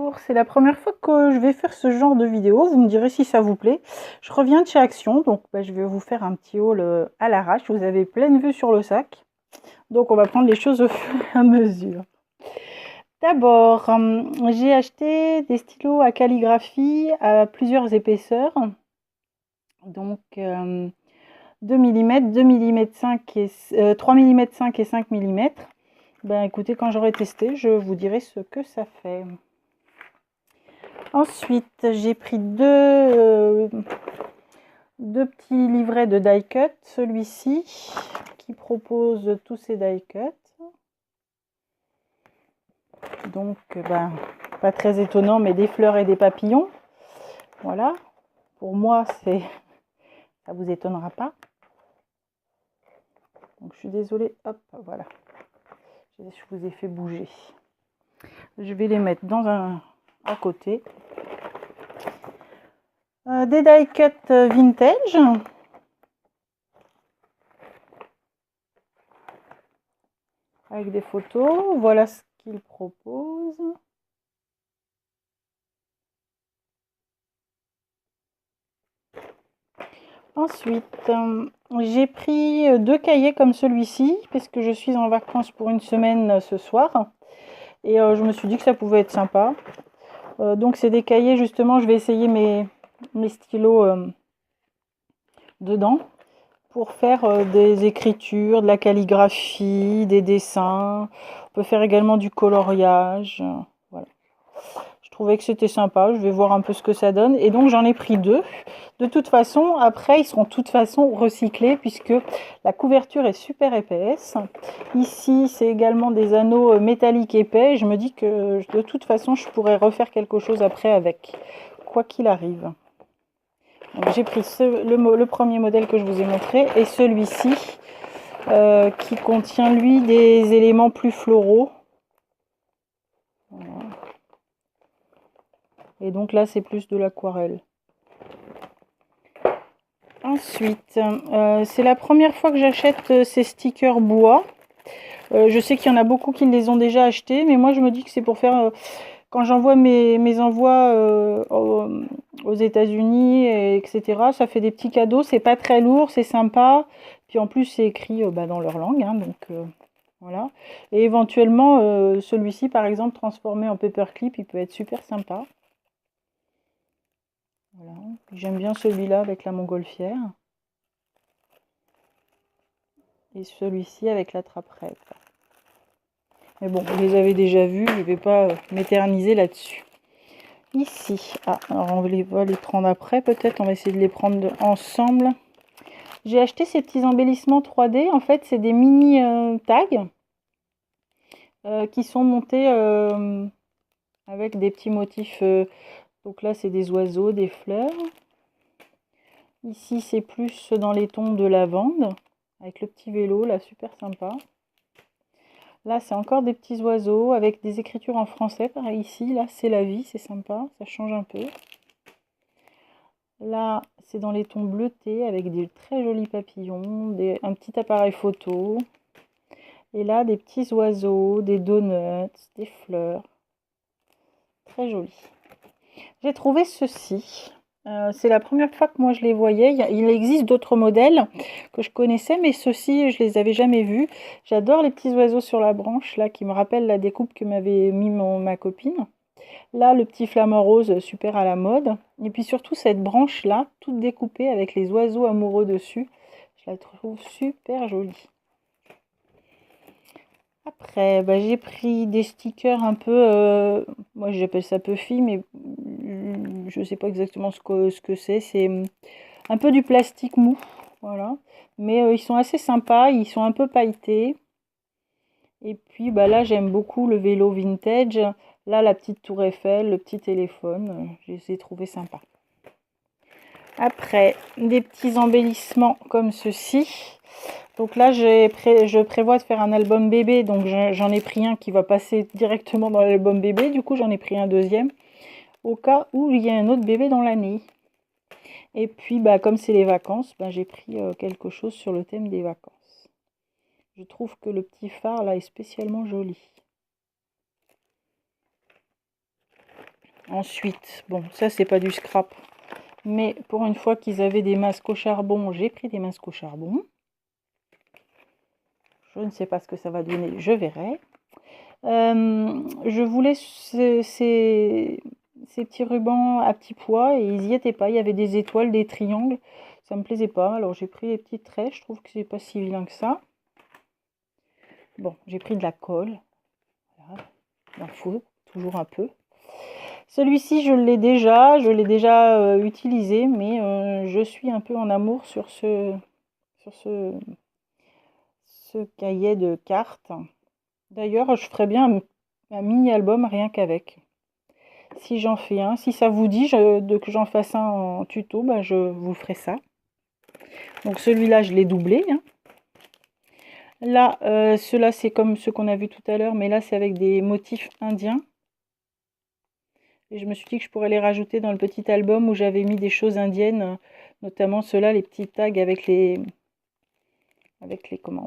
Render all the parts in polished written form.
Bonjour, c'est la première fois que je vais faire ce genre de vidéo, vous me direz si ça vous plaît. Je reviens de chez Action, donc je vais vous faire un petit haul à l'arrache, vous avez pleine vue sur le sac. Donc on va prendre les choses au fur et à mesure. D'abord, j'ai acheté des stylos à calligraphie à plusieurs épaisseurs. Donc 2 mm, 2 mm 5 et 3 mm 5 et 5 mm. Ben écoutez, quand j'aurai testé, je vous dirai ce que ça fait. Ensuite, j'ai pris deux petits livrets de die cut. Celui-ci qui propose tous ces die cut. Donc, pas très étonnant, mais des fleurs et des papillons. Voilà. Pour moi, ça vous étonnera pas. Donc, je suis désolée. Hop, voilà. Je vous ai fait bouger. Je vais les mettre à côté. Des die cut vintage. Avec des photos. Voilà ce qu'il propose. Ensuite, j'ai pris 2 cahiers comme celui-ci parce que je suis en vacances pour une semaine ce soir. Et je me suis dit que ça pouvait être sympa. Donc c'est des cahiers, justement, je vais essayer mes stylos dedans pour faire des écritures, de la calligraphie, des dessins. On peut faire également du coloriage. Voilà. Je trouvais que c'était sympa, je vais voir un peu ce que ça donne. Et donc j'en ai pris 2. De toute façon, après, ils seront de toute façon recyclés puisque la couverture est super épaisse. Ici, c'est également des anneaux métalliques épais. Je me dis que de toute façon, je pourrais refaire quelque chose après avec, quoi qu'il arrive. J'ai pris le premier modèle que je vous ai montré et celui-ci qui contient, lui, des éléments plus floraux. Voilà. Et donc là, c'est plus de l'aquarelle. Ensuite, c'est la première fois que j'achète ces stickers bois. Je sais qu'il y en a beaucoup qui les ont déjà achetés, mais moi je me dis que c'est pour faire, quand j'envoie mes envois aux États-Unis, etc., ça fait des petits cadeaux, c'est pas très lourd, c'est sympa. Puis en plus, c'est écrit dans leur langue, hein, donc voilà. Et éventuellement, celui-ci, par exemple, transformé en paperclip, il peut être super sympa. Voilà. J'aime bien celui-là avec la montgolfière. Et celui-ci avec la trappe-rêve. Mais bon, vous les avez déjà vus, je ne vais pas m'éterniser là-dessus. Ici, alors on va les prendre après, peut-être, on va essayer de les prendre ensemble. J'ai acheté ces petits embellissements 3D, en fait, c'est des mini tags qui sont montés avec des petits motifs. Donc là, c'est des oiseaux, des fleurs. Ici, c'est plus dans les tons de lavande, avec le petit vélo, là, super sympa. Là, c'est encore des petits oiseaux avec des écritures en français. Pareil ici, là, c'est la vie, c'est sympa, ça change un peu. Là, c'est dans les tons bleutés avec des très jolis papillons, un petit appareil photo. Et là, des petits oiseaux, des donuts, des fleurs. Très joli. J'ai trouvé ceci. C'est la première fois que moi je les voyais. Il existe d'autres modèles que je connaissais, mais ceux-ci, je les avais jamais vus. J'adore les petits oiseaux sur la branche, là, qui me rappellent la découpe que m'avait mis ma copine. Là, le petit flamant rose, super à la mode. Et puis surtout, cette branche-là, toute découpée avec les oiseaux amoureux dessus. Je la trouve super jolie. Après, j'ai pris des stickers un peu, moi j'appelle ça Puffy, mais je ne sais pas exactement ce que c'est. C'est un peu du plastique mou, voilà. Mais ils sont assez sympas, ils sont un peu pailletés. Et puis là, j'aime beaucoup le vélo vintage. Là, la petite tour Eiffel, le petit téléphone, je les ai trouvés sympas. Après, des petits embellissements comme ceci. Donc là, je prévois de faire un album bébé, donc j'en ai pris un qui va passer directement dans l'album bébé. Du coup, j'en ai pris un deuxième, au cas où il y a un autre bébé dans l'année. Et puis, comme c'est les vacances, j'ai pris quelque chose sur le thème des vacances. Je trouve que le petit phare, là, est spécialement joli. Ensuite, bon, ça c'est pas du scrap, mais pour une fois qu'ils avaient des masques au charbon, j'ai pris des masques au charbon. Je ne sais pas ce que ça va donner, je verrai. Je voulais ces petits rubans à petits pois et ils y étaient pas. Il y avait des étoiles, des triangles. Ça me plaisait pas. Alors j'ai pris les petits traits. Je trouve que c'est pas si vilain que ça. Bon, j'ai pris de la colle. Voilà. Il en faut toujours un peu. Celui-ci, je l'ai déjà utilisé, mais je suis un peu en amour sur ce cahier de cartes. D'ailleurs, je ferais bien un mini-album rien qu'avec. Si j'en fais un, si ça vous dit que j'en fasse un en tuto, bah, je vous ferai ça. Donc celui-là, je l'ai doublé. Hein. Là, ceux-là, c'est comme ceux qu'on a vu tout à l'heure, mais là, c'est avec des motifs indiens. Et je me suis dit que je pourrais les rajouter dans le petit album où j'avais mis des choses indiennes, notamment ceux-là, les petits tags avec les comment,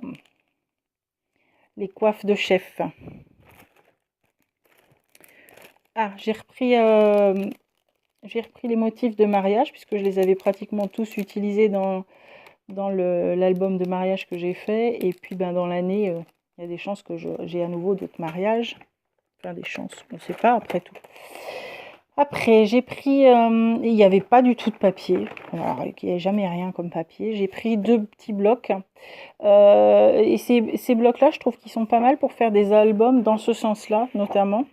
les coiffes de chef. Ah, j'ai repris les motifs de mariage puisque je les avais pratiquement tous utilisés dans l'album de mariage que j'ai fait. Et puis ben, dans l'année, il y a des chances que j'ai à nouveau d'autres mariages. Enfin des chances, on ne sait pas après tout. Après, j'ai pris, il n'y avait pas du tout de papier. Alors, il n'y a jamais rien comme papier. J'ai pris 2 petits blocs. Et ces blocs-là, je trouve qu'ils sont pas mal pour faire des albums dans ce sens-là, notamment.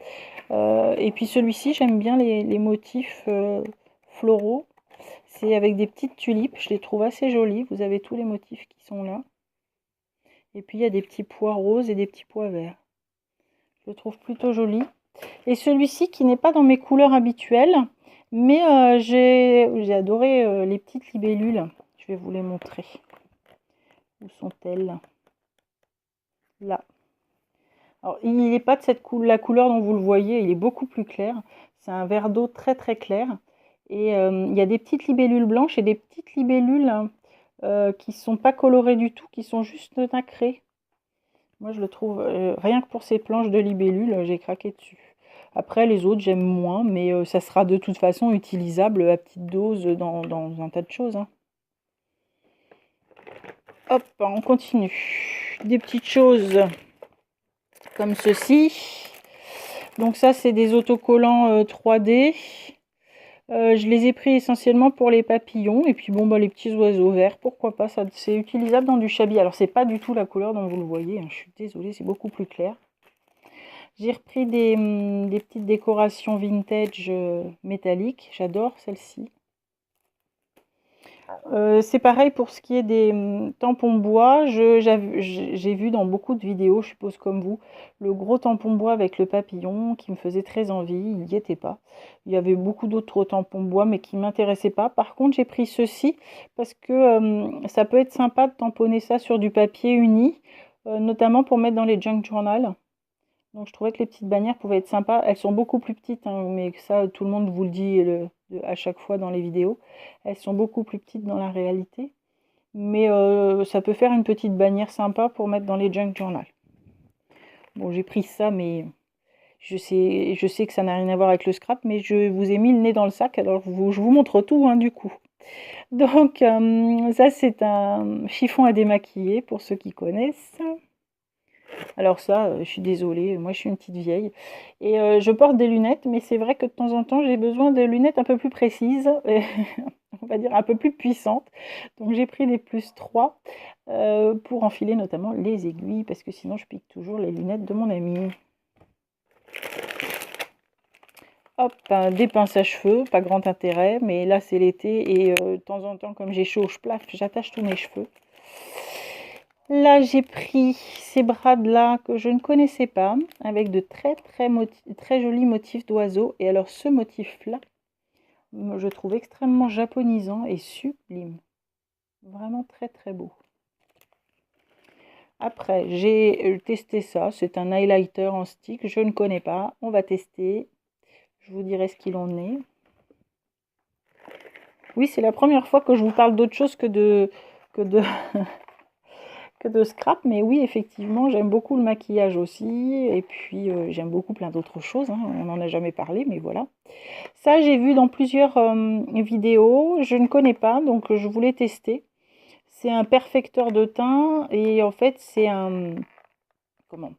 Et puis celui-ci, j'aime bien les motifs floraux. C'est avec des petites tulipes, je les trouve assez jolies. Vous avez tous les motifs qui sont là. Et puis il y a des petits pois roses et des petits pois verts. Je le trouve plutôt joli. Et celui-ci qui n'est pas dans mes couleurs habituelles, mais j'ai adoré les petites libellules. Je vais vous les montrer. Où sont-elles? Là. Alors, il n'est pas de la couleur dont vous le voyez, il est beaucoup plus clair. C'est un vert d'eau très très clair. Et il y a des petites libellules blanches et des petites libellules qui ne sont pas colorées du tout, qui sont juste nacrées. Moi, je le trouve, rien que pour ces planches de libellules, j'ai craqué dessus. Après, les autres, j'aime moins, mais ça sera de toute façon utilisable à petite dose dans un tas de choses. Hein. Hop, on continue. Des petites choses comme ceci. Donc ça, c'est des autocollants 3D. Je les ai pris essentiellement pour les papillons. Et puis bon, bah, les petits oiseaux verts, pourquoi pas. Ça, c'est utilisable dans du chablis. Alors, c'est pas du tout la couleur dont vous le voyez. Hein, je suis désolée, c'est beaucoup plus clair. J'ai repris des petites décorations vintage métalliques. J'adore celle-ci. C'est pareil pour ce qui est des tampons bois. J'ai vu dans beaucoup de vidéos, je suppose comme vous, le gros tampon bois avec le papillon qui me faisait très envie. Il n'y était pas. Il y avait beaucoup d'autres tampons bois mais qui ne m'intéressaient pas. Par contre, j'ai pris ceci parce que ça peut être sympa de tamponner ça sur du papier uni, notamment pour mettre dans les junk journal. Donc je trouvais que les petites bannières pouvaient être sympas. Elles sont beaucoup plus petites, hein, mais ça tout le monde vous le dit à chaque fois dans les vidéos. Elles sont beaucoup plus petites dans la réalité. Mais ça peut faire une petite bannière sympa pour mettre dans les junk journal. Bon, j'ai pris ça, mais je sais que ça n'a rien à voir avec le scrap, mais je vous ai mis le nez dans le sac, alors je vous montre tout, hein, du coup. Donc ça c'est un chiffon à démaquiller pour ceux qui connaissent. Alors ça, je suis désolée, moi je suis une petite vieille et je porte des lunettes, mais c'est vrai que de temps en temps j'ai besoin de lunettes un peu plus précises, on va dire un peu plus puissantes. Donc j'ai pris des +3 pour enfiler notamment les aiguilles, parce que sinon je pique toujours les lunettes de mon ami. Hop, des pinces à cheveux, pas grand intérêt, mais là c'est l'été et de temps en temps comme j'ai chaud, j'attache tous mes cheveux. Là, j'ai pris ces brades-là que je ne connaissais pas, avec de très jolis motifs d'oiseaux. Et alors, ce motif-là, je trouve extrêmement japonisant et sublime. Vraiment très, très beau. Après, j'ai testé ça. C'est un highlighter en stick. Je ne connais pas. On va tester. Je vous dirai ce qu'il en est. Oui, c'est la première fois que je vous parle d'autre chose que de que de scrap. Mais oui, effectivement, j'aime beaucoup le maquillage aussi. Et puis, j'aime beaucoup plein d'autres choses, hein. On n'en a jamais parlé, mais voilà. Ça, j'ai vu dans plusieurs vidéos. Je ne connais pas, donc je voulais tester. C'est un perfecteur de teint et en fait, c'est un... Comment?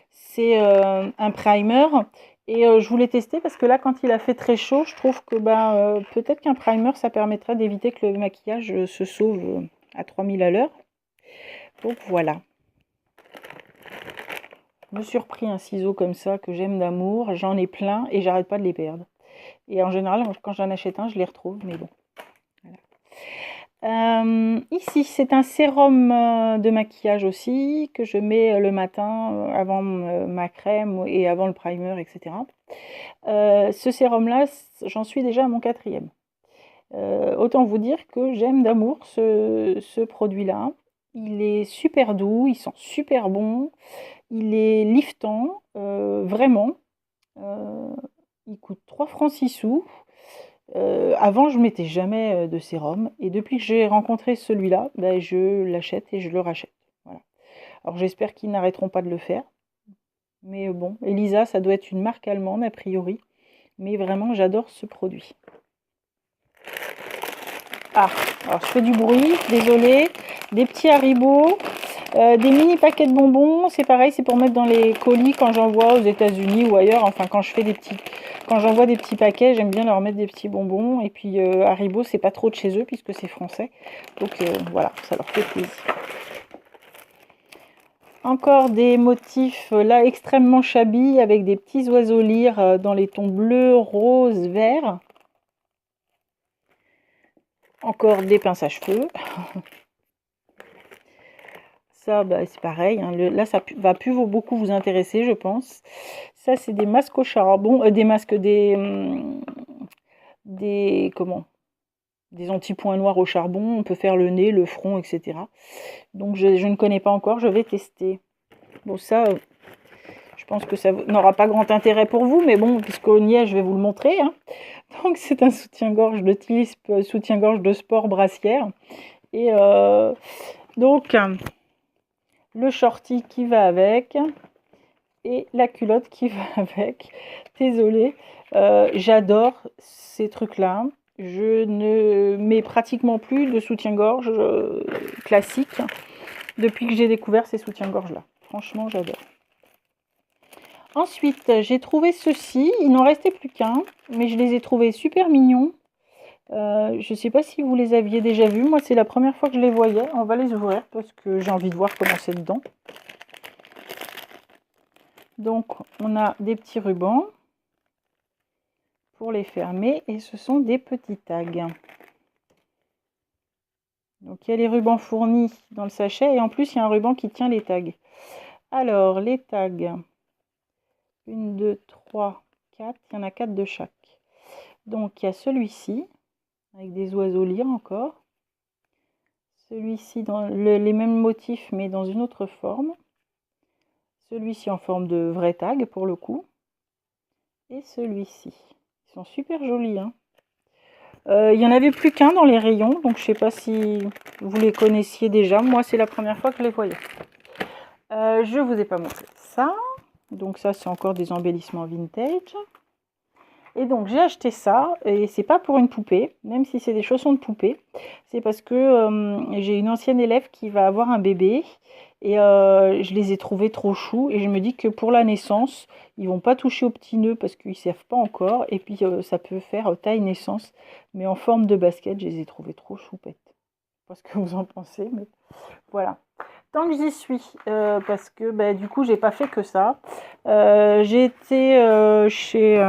C'est un primer. Et je voulais tester parce que là, quand il a fait très chaud, je trouve que peut-être qu'un primer, ça permettrait d'éviter que le maquillage se sauve à 3000 à l'heure. Donc voilà. Je me suis repris un ciseau comme ça que j'aime d'amour. J'en ai plein et j'arrête pas de les perdre. Et en général, quand j'en achète un, je les retrouve. Mais bon. Ici, c'est un sérum de maquillage aussi que je mets le matin avant ma crème et avant le primer, etc. Ce sérum-là, j'en suis déjà à mon 4e. Autant vous dire que j'aime d'amour ce produit-là. Il est super doux, il sent super bon, il est liftant, vraiment. Il coûte 3 francs 6 sous. Avant, je ne mettais jamais de sérum. Et depuis que j'ai rencontré celui-là, je l'achète et je le rachète. Voilà. Alors j'espère qu'ils n'arrêteront pas de le faire. Mais bon, Elisa, ça doit être une marque allemande a priori. Mais vraiment, j'adore ce produit. Ah, alors je fais du bruit, désolée. Des petits Haribo, des mini paquets de bonbons. C'est pareil, c'est pour mettre dans les colis quand j'envoie aux États-Unis ou ailleurs. Enfin, quand j'envoie des petits paquets, j'aime bien leur mettre des petits bonbons. Et puis Haribo, c'est pas trop de chez eux puisque c'est français. Donc voilà, ça leur fait plaisir. Encore des motifs là extrêmement shabby avec des petits oiseaux lyres dans les tons bleu, rose, vert. Encore des pinces à cheveux. Ça, c'est pareil. Hein. Là, ça va plus beaucoup vous intéresser, je pense. Ça, c'est des masques au charbon. Des masques, des anti-points noirs au charbon. On peut faire le nez, le front, etc. Donc, je ne connais pas encore. Je vais tester. Bon, ça, je pense que ça n'aura pas grand intérêt pour vous. Mais bon, puisqu'on y est, je vais vous le montrer. Hein. Donc, c'est un soutien-gorge de Tilisp, soutien-gorge de sport brassière. Et donc... le shorty qui va avec et la culotte qui va avec. Désolée, j'adore ces trucs-là. Je ne mets pratiquement plus de soutien-gorge classique depuis que j'ai découvert ces soutiens-gorge-là. Franchement, j'adore. Ensuite, j'ai trouvé ceux-ci. Il n'en restait plus qu'un, mais je les ai trouvés super mignons. Je ne sais pas si vous les aviez déjà vus. Moi, c'est la première fois que je les voyais. On va les ouvrir parce que j'ai envie de voir comment c'est dedans. Donc, on a des petits rubans pour les fermer et ce sont des petits tags. Donc, il y a les rubans fournis dans le sachet et en plus, il y a un ruban qui tient les tags. Alors, les tags, 1, 2, 3, 4, il y en a 4 de chaque. Donc, il y a celui-ci, avec des oiseaux lyres encore. Celui-ci dans les mêmes motifs, mais dans une autre forme. Celui-ci en forme de vrai tag, pour le coup. Et celui-ci. Ils sont super jolis, hein. Il n'y en avait plus qu'un dans les rayons, donc je ne sais pas si vous les connaissiez déjà. Moi, c'est la première fois que je les voyais. Je ne vous ai pas montré ça. Donc ça, c'est encore des embellissements vintage. Et donc, j'ai acheté ça, et c'est pas pour une poupée, même si c'est des chaussons de poupée. C'est parce que j'ai une ancienne élève qui va avoir un bébé, et je les ai trouvés trop choux, et je me dis que pour la naissance, ils vont pas toucher au petit nœud parce qu'ils ne savent pas encore, et puis ça peut faire taille naissance, mais en forme de basket, je les ai trouvés trop choupettes. Je sais pas ce que vous en pensez, mais voilà. Tant que j'y suis, parce que du coup, j'ai pas fait que ça. J'ai été chez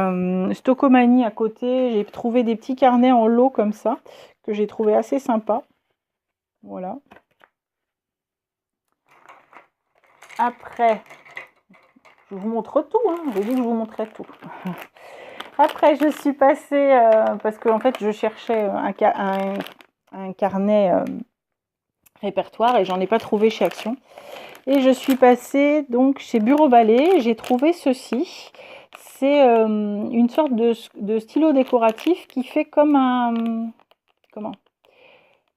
Stocomanie à côté. J'ai trouvé des petits carnets en lot comme ça, que j'ai trouvé assez sympa. Voilà. Après, je vous montre tout. Hein. J'ai dit que je vous montrais tout. Après, je suis passée, parce qu'en fait, je cherchais un carnet répertoire et j'en ai pas trouvé chez Action. Et je suis passée donc chez Bureau Ballet. J'ai trouvé ceci. C'est une sorte de stylo décoratif qui fait comme un... Comment?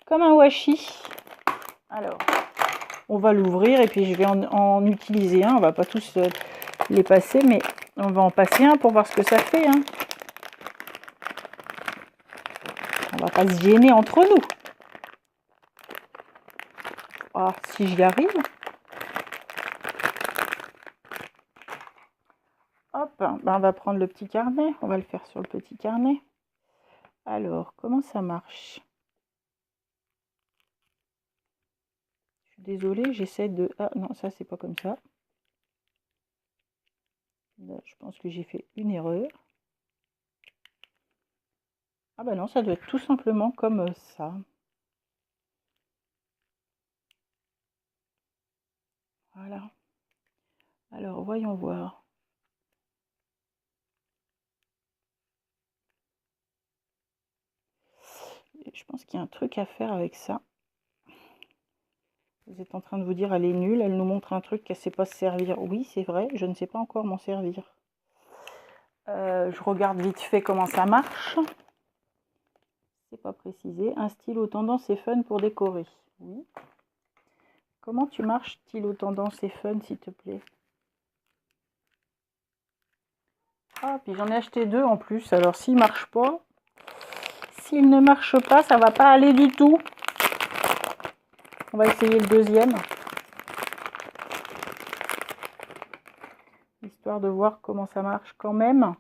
Comme un washi. Alors, On va l'ouvrir et puis je vais en utiliser un. On va pas tous les passer, mais on va en passer un pour voir ce que ça fait. Hein. On va pas se gêner entre nous. Ah, si j'y arrive. Hop, ben on va prendre le petit carnet. On va le faire sur le petit carnet. Alors, comment ça marche? Je suis désolée, j'essaie de... Ah non, ça c'est pas comme ça. Là, je pense que j'ai fait une erreur. Ah ben non, ça doit être tout simplement comme ça. Voilà. Alors, voyons voir. Je pense qu'il y a un truc à faire avec ça. Vous êtes en train de vous dire, elle est nulle, elle nous montre un truc qu'elle ne sait pas se servir. Oui, c'est vrai, je ne sais pas encore m'en servir. Je regarde vite fait comment ça marche. C'est pas précisé. Un stylo tendance et fun pour décorer. Oui. Comment tu marches, stylo tendance et fun, s'il te plaît? Ah, puis j'en ai acheté 2 en plus. Alors s'il ne marche pas, s'il ne marche pas, ça va pas aller du tout. On va essayer le deuxième. Histoire de voir comment ça marche quand même.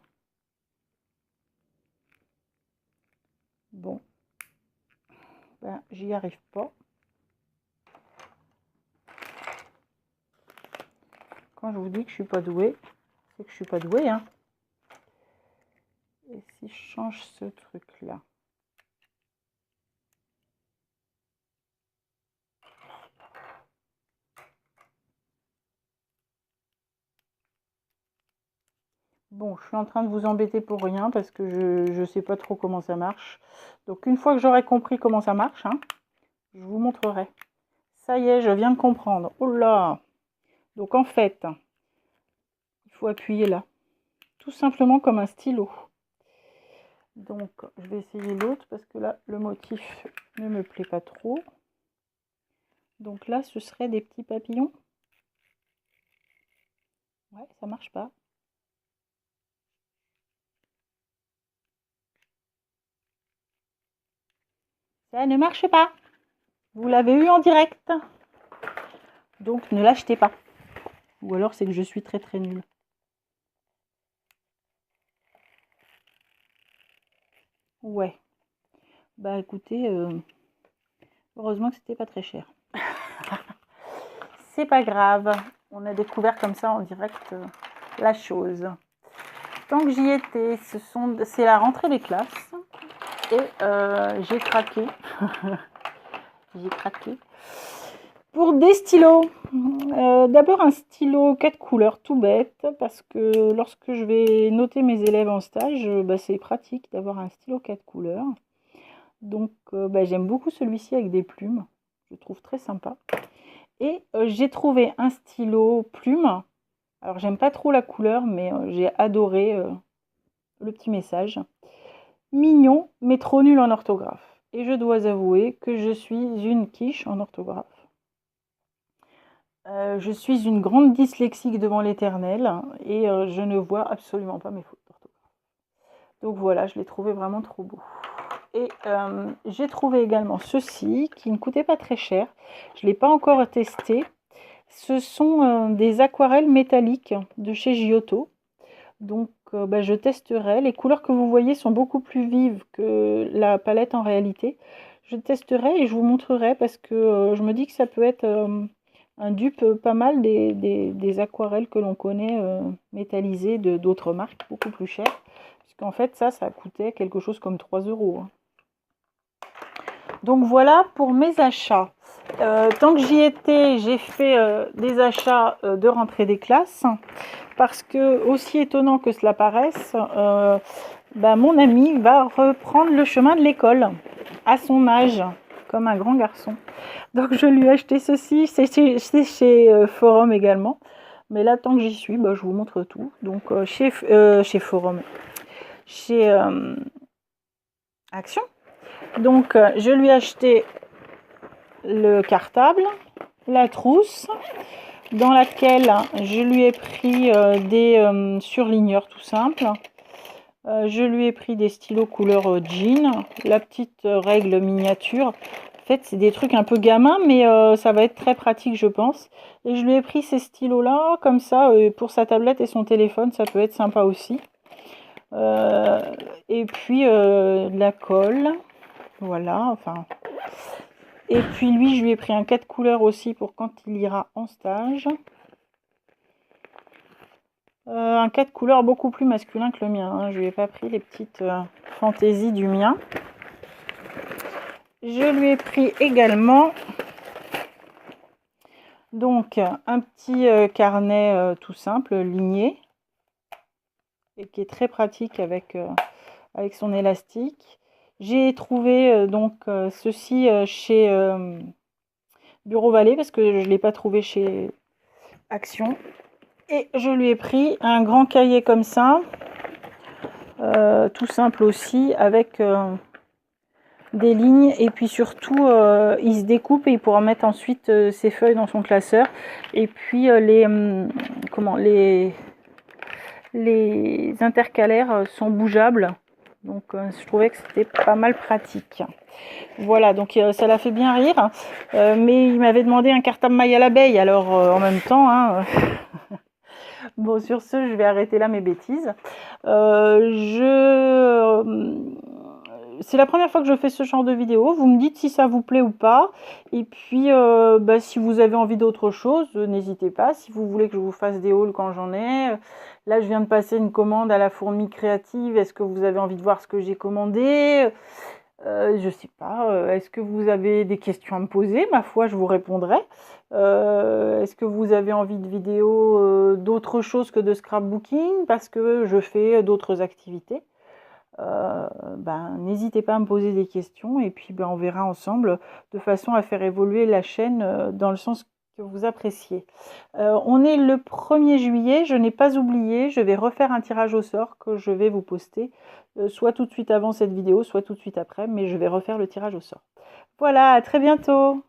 Bon. Ben, j'y arrive pas. Quand je vous dis que je suis pas douée, c'est que je suis pas douée, hein. Et si je change ce truc-là? Bon, je suis en train de vous embêter pour rien parce que je ne sais pas trop comment ça marche. Donc une fois que j'aurai compris comment ça marche, hein, je vous montrerai. Ça y est, je viens de comprendre. Oh là! Donc en fait, il faut appuyer là. Tout simplement comme un stylo. Donc je vais essayer l'autre parce que là, le motif ne me plaît pas trop. Donc là, ce serait des petits papillons. Ouais, ça marche pas. Ça ne marche pas. Vous l'avez eu en direct. Donc ne l'achetez pas. Ou alors c'est que je suis très très nulle. Ouais. Bah écoutez, heureusement que c'était pas très cher. C'est pas grave. On a découvert comme ça en direct la chose. Tant que j'y étais, c'est la rentrée des classes. Et j'ai craqué. J'ai craqué. Pour des stylos. D'abord un stylo 4 couleurs tout bête. Parce que lorsque je vais noter mes élèves en stage, bah, c'est pratique d'avoir un stylo 4 couleurs. Donc bah, j'aime beaucoup celui-ci avec des plumes. Je le trouve très sympa. Et j'ai trouvé un stylo plume. Alors j'aime pas trop la couleur, mais j'ai adoré le petit message. Mignon, mais trop nul en orthographe. Et je dois avouer que je suis une quiche en orthographe. Je suis une grande dyslexique devant l'éternel et je ne vois absolument pas mes fautes d'orthographe. Donc voilà, je l'ai trouvé vraiment trop beau. Et j'ai trouvé également ceci qui ne coûtait pas très cher. Je ne l'ai pas encore testé. Ce sont des aquarelles métalliques de chez Giotto. Donc bah, je testerai. Les couleurs que vous voyez sont beaucoup plus vives que la palette en réalité. Je testerai et je vous montrerai parce que je me dis que ça peut être un dupe pas mal des aquarelles que l'on connaît métallisées d'autres marques, beaucoup plus chères. Puisqu'en fait ça coûtait quelque chose comme 3 €. Hein. Donc voilà pour mes achats. Tant que j'y étais, j'ai fait des achats de rentrée des classes. Parce que, aussi étonnant que cela paraisse, bah, mon ami va reprendre le chemin de l'école à son âge, comme un grand garçon. Donc je lui ai acheté ceci, c'est chez Forum également. Mais là, tant que j'y suis, bah, je vous montre tout. Donc chez Forum, chez Action. Donc je lui ai acheté le cartable, la trousse dans laquelle je lui ai pris des surligneurs tout simples. Je lui ai pris des stylos couleur jean, la petite règle miniature. En fait, c'est des trucs un peu gamins, mais ça va être très pratique, je pense. Et je lui ai pris ces stylos-là, comme ça, pour sa tablette et son téléphone, ça peut être sympa aussi. Et puis, de la colle, voilà, enfin. Et puis lui, je lui ai pris un 4 couleurs aussi pour quand il ira en stage. Un 4 couleurs beaucoup plus masculin que le mien, hein. Je lui ai pas pris les petites fantaisies du mien. Je lui ai pris également donc un petit carnet tout simple, ligné, et qui est très pratique avec son élastique. J'ai trouvé donc ceci chez Bureau Vallée parce que je ne l'ai pas trouvé chez Action. Et je lui ai pris un grand cahier comme ça, tout simple aussi, avec des lignes, et puis surtout il se découpe et il pourra mettre ensuite ses feuilles dans son classeur. Et puis les intercalaires sont bougeables, donc je trouvais que c'était pas mal pratique. Voilà, donc ça l'a fait bien rire, mais il m'avait demandé un cartable maille à l'abeille, alors en même temps, hein, bon, sur ce, je vais arrêter là mes bêtises. C'est la première fois que je fais ce genre de vidéo. Vous me dites si ça vous plaît ou pas. Et puis, si vous avez envie d'autre chose, n'hésitez pas. Si vous voulez que je vous fasse des hauls quand j'en ai. Là, je viens de passer une commande à la fourmi créative. Est-ce que vous avez envie de voir ce que j'ai commandé ? Je sais pas. Est-ce que vous avez des questions à me poser ? Ma foi, je vous répondrai. Est-ce que vous avez envie de vidéos d'autre chose que de scrapbooking parce que je fais d'autres activités? N'hésitez pas à me poser des questions et puis on verra ensemble de façon à faire évoluer la chaîne dans le sens que vous appréciez. On est le 1er juillet, je n'ai pas oublié, je vais refaire un tirage au sort que je vais vous poster, soit tout de suite avant cette vidéo, soit tout de suite après, mais je vais refaire le tirage au sort. Voilà, à très bientôt!